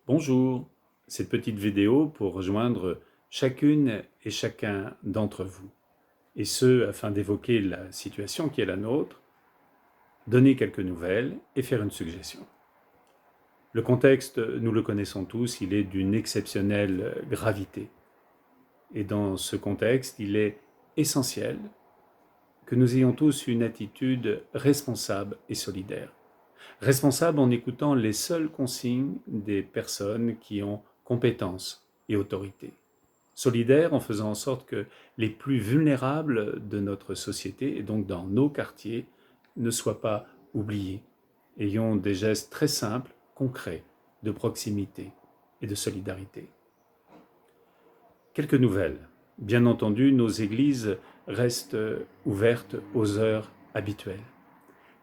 Bonjour, cette petite vidéo pour rejoindre chacune et chacun d'entre vous, et ce afin d'évoquer la situation qui est la nôtre, donner quelques nouvelles et faire une suggestion. Le contexte, nous le connaissons tous, il est d'une exceptionnelle gravité. Et dans ce contexte, il est essentiel que nous ayons tous une attitude responsable et solidaire. Responsable en écoutant les seules consignes des personnes qui ont compétence et autorité. Solidaire en faisant en sorte que les plus vulnérables de notre société, et donc dans nos quartiers, ne soient pas oubliés. Ayons des gestes très simples, concrets, de proximité et de solidarité. Quelques nouvelles. Bien entendu, nos églises restent ouvertes aux heures habituelles.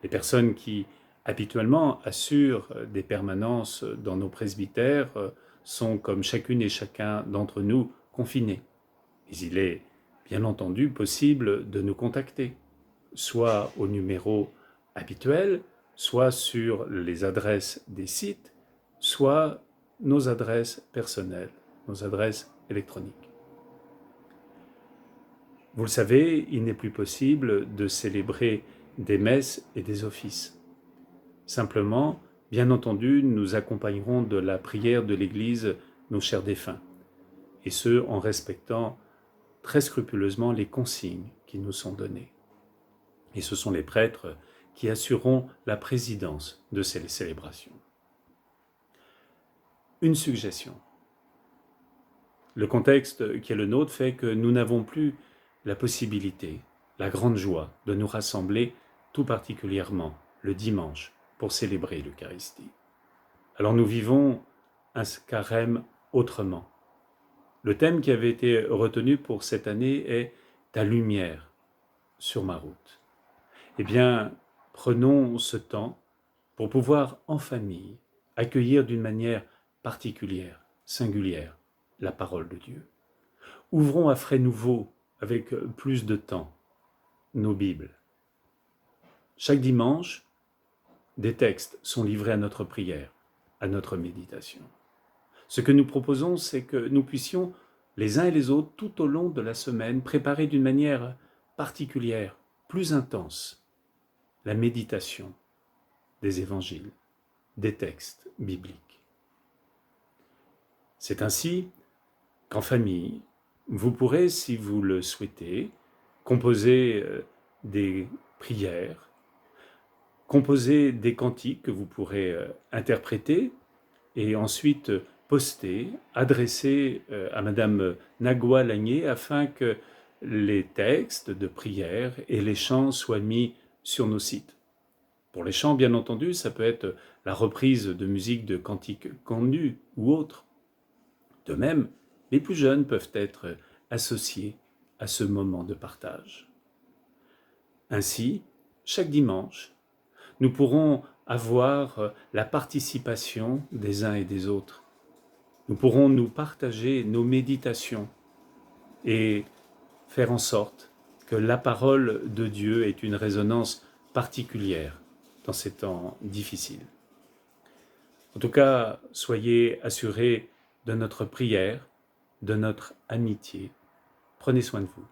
Les personnes qui habituellement assurent des permanences dans nos presbytères sont, comme chacune et chacun d'entre nous, confinés. Mais il est bien entendu possible de nous contacter, soit au numéro habituel, soit sur les adresses des sites, soit nos adresses personnelles, nos adresses électroniques. Vous le savez, il n'est plus possible de célébrer des messes et des offices. Simplement, bien entendu, nous accompagnerons de la prière de l'Église nos chers défunts, et ce, en respectant très scrupuleusement les consignes qui nous sont données. Et ce sont les prêtres qui assureront la présidence de ces célébrations. Une suggestion. Le contexte qui est le nôtre fait que nous n'avons plus la possibilité, la grande joie de nous rassembler tout particulièrement le dimanche pour célébrer l'Eucharistie. Alors nous vivons un carême autrement. Le thème qui avait été retenu pour cette année est « Ta lumière sur ma route ». Eh bien, prenons ce temps pour pouvoir en famille accueillir d'une manière particulière, singulière, la parole de Dieu. Ouvrons à frais nouveaux, avec plus de temps, nos Bibles. Chaque dimanche, des textes sont livrés à notre prière, à notre méditation. Ce que nous proposons, c'est que nous puissions, les uns et les autres, tout au long de la semaine, préparer d'une manière particulière, plus intense, la méditation des évangiles, des textes bibliques. C'est ainsi qu'en famille, vous pourrez, si vous le souhaitez, composer des prières, composer des cantiques que vous pourrez interpréter et ensuite poster, adresser à Madame Nagua Lagné afin que les textes de prière et les chants soient mis sur nos sites. Pour les chants, bien entendu, ça peut être la reprise de musique de cantiques connus ou autres. De même, les plus jeunes peuvent être associés à ce moment de partage. Ainsi, chaque dimanche, nous pourrons avoir la participation des uns et des autres. Nous pourrons nous partager nos méditations et faire en sorte que la parole de Dieu ait une résonance particulière dans ces temps difficiles. En tout cas, soyez assurés de notre prière, de notre amitié. Prenez soin de vous.